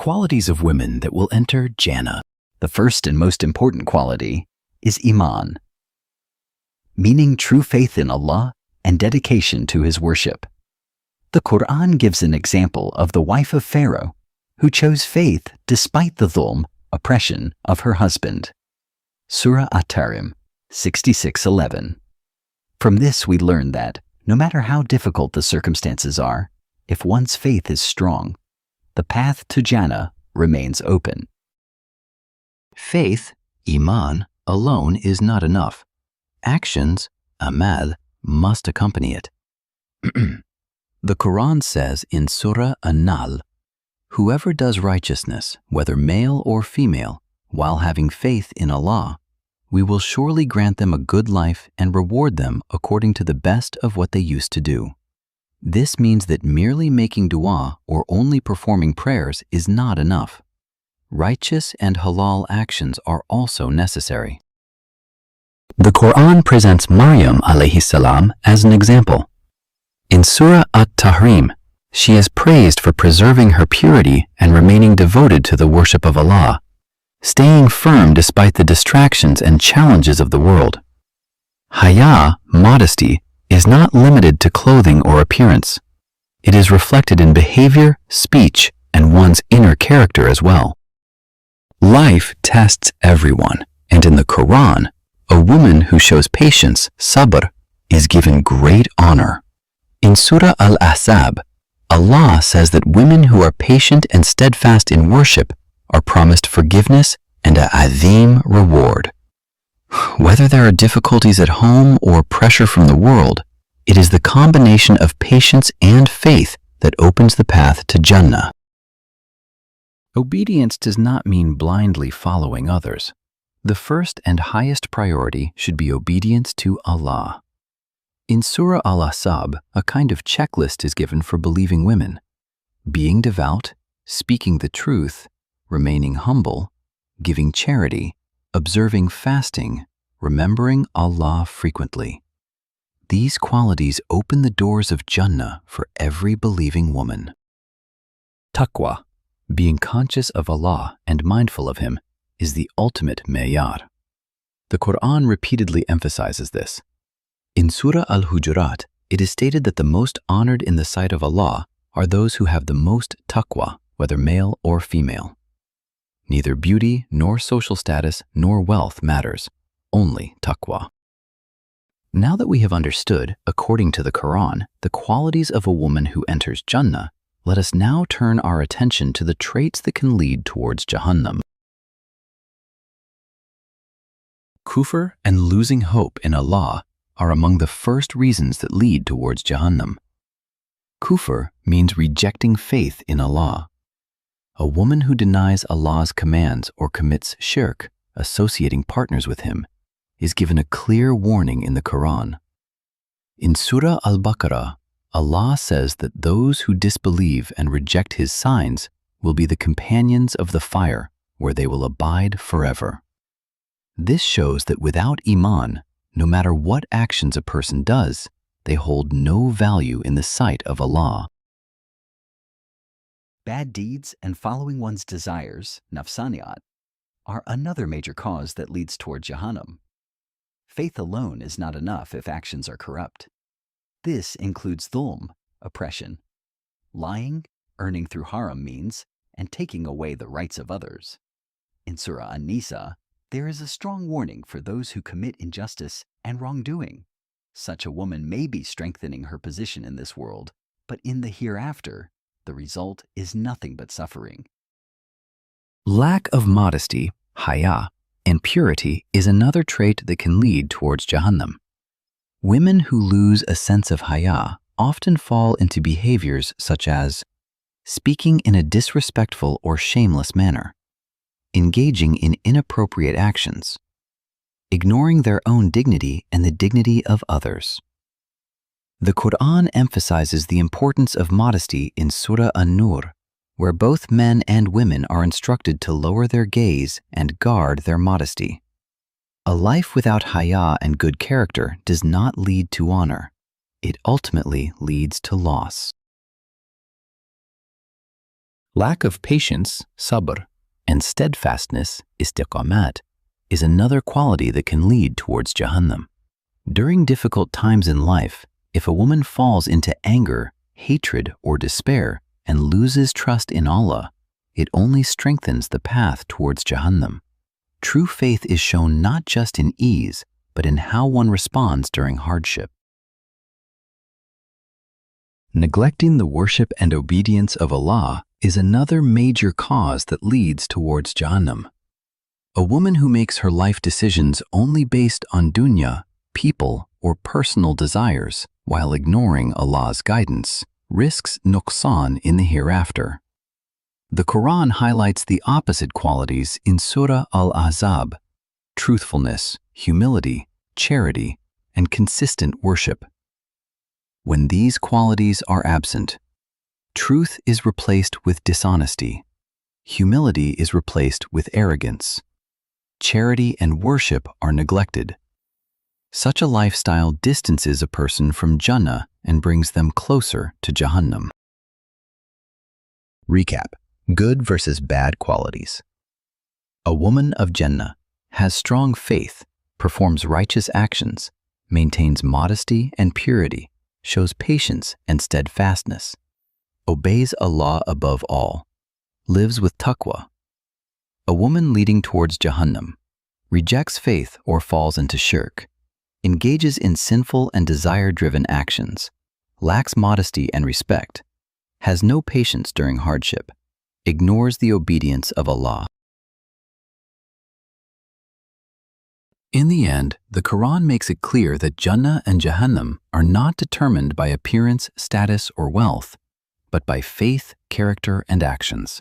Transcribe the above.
qualities of women that will enter Jannah. The first and most important quality is Iman, meaning true faith in Allah and dedication to His worship. The Quran gives an example of the wife of Pharaoh who chose faith despite the dhulm, oppression of her husband. Surah At-Tahrim 66:11. From this we learn that, no matter how difficult the circumstances are, if one's faith is strong, the path to Jannah remains open. Faith, Iman, alone is not enough. Actions, Amal, must accompany it. The Quran says in Surah An-Nahl, "Whoever does righteousness, whether male or female, while having faith in Allah, we will surely grant them a good life and reward them according to the best of what they used to do." This means that merely making dua or only performing prayers is not enough. Righteous and halal actions are also necessary. The Quran presents Maryam (AS) as an example. In Surah At-Tahrim, she is praised for preserving her purity and remaining devoted to the worship of Allah, staying firm despite the distractions and challenges of the world. Haya, modesty, is not limited to clothing or appearance. It is reflected in behavior, speech, and one's inner character as well. Life tests everyone, and in the Quran, a woman who shows patience, sabr, is given great honor. In Surah Al-Ahzab, Allah says that women who are patient and steadfast in worship are promised forgiveness and a azim reward. Whether there are difficulties at home or pressure from the world, it is the combination of patience and faith that opens the path to Jannah. Obedience does not mean blindly following others. The first and highest priority should be obedience to Allah. In Surah Al-Ahzab, a kind of checklist is given for believing women: being devout, speaking the truth, remaining humble, giving charity, observing fasting, remembering Allah frequently. These qualities open the doors of Jannah for every believing woman. Taqwa, being conscious of Allah and mindful of Him, is the ultimate ma'yar. The Quran repeatedly emphasizes this. In Surah Al-Hujurat, it is stated that the most honored in the sight of Allah are those who have the most taqwa, whether male or female. Neither beauty, nor social status, nor wealth matters, only taqwa. Now that we have understood, according to the Quran, the qualities of a woman who enters Jannah, let us now turn our attention to the traits that can lead towards Jahannam. Kufr and losing hope in Allah are among the first reasons that lead towards Jahannam. Kufr means rejecting faith in Allah. A woman who denies Allah's commands or commits shirk, associating partners with Him, is given a clear warning in the Quran. In Surah Al-Baqarah, Allah says that those who disbelieve and reject His signs will be the companions of the fire, where they will abide forever. This shows that without Iman, no matter what actions a person does, they hold no value in the sight of Allah. Bad deeds and following one's desires, nafsaniyat, are another major cause that leads toward Jahannam. Faith alone is not enough if actions are corrupt. This includes dhulm, oppression, lying, earning through haram means, and taking away the rights of others. In Surah An-Nisa, there is a strong warning for those who commit injustice and wrongdoing. Such a woman may be strengthening her position in this world, but in the hereafter, the result is nothing but suffering. Lack of modesty, haya, and purity is another trait that can lead towards Jahannam. Women who lose a sense of haya often fall into behaviors such as speaking in a disrespectful or shameless manner, engaging in inappropriate actions, ignoring their own dignity and the dignity of others. The Quran emphasizes the importance of modesty in Surah An-Nur, where both men and women are instructed to lower their gaze and guard their modesty. A life without haya and good character does not lead to honor. It ultimately leads to loss. Lack of patience, sabr, and steadfastness, istiqamat, is another quality that can lead towards Jahannam. During difficult times in life, if a woman falls into anger, hatred, or despair and loses trust in Allah, it only strengthens the path towards Jahannam. True faith is shown not just in ease, but in how one responds during hardship. Neglecting the worship and obedience of Allah is another major cause that leads towards Jahannam. A woman who makes her life decisions only based on dunya, people, or personal desires, while ignoring Allah's guidance, risks nuqsan in the hereafter. The Quran highlights the opposite qualities in Surah Al-Ahzab: truthfulness, humility, charity, and consistent worship. When these qualities are absent, truth is replaced with dishonesty, humility is replaced with arrogance, charity and worship are neglected. Such a lifestyle distances a person from Jannah and brings them closer to Jahannam. Recap: good versus bad qualities. A woman of Jannah has strong faith, performs righteous actions, maintains modesty and purity, shows patience and steadfastness, obeys Allah above all, lives with Taqwa. A woman leading towards Jahannam rejects faith or falls into shirk, engages in sinful and desire-driven actions, lacks modesty and respect, has no patience during hardship, ignores the obedience of Allah. In the end, the Quran makes it clear that Jannah and Jahannam are not determined by appearance, status, or wealth, but by faith, character, and actions.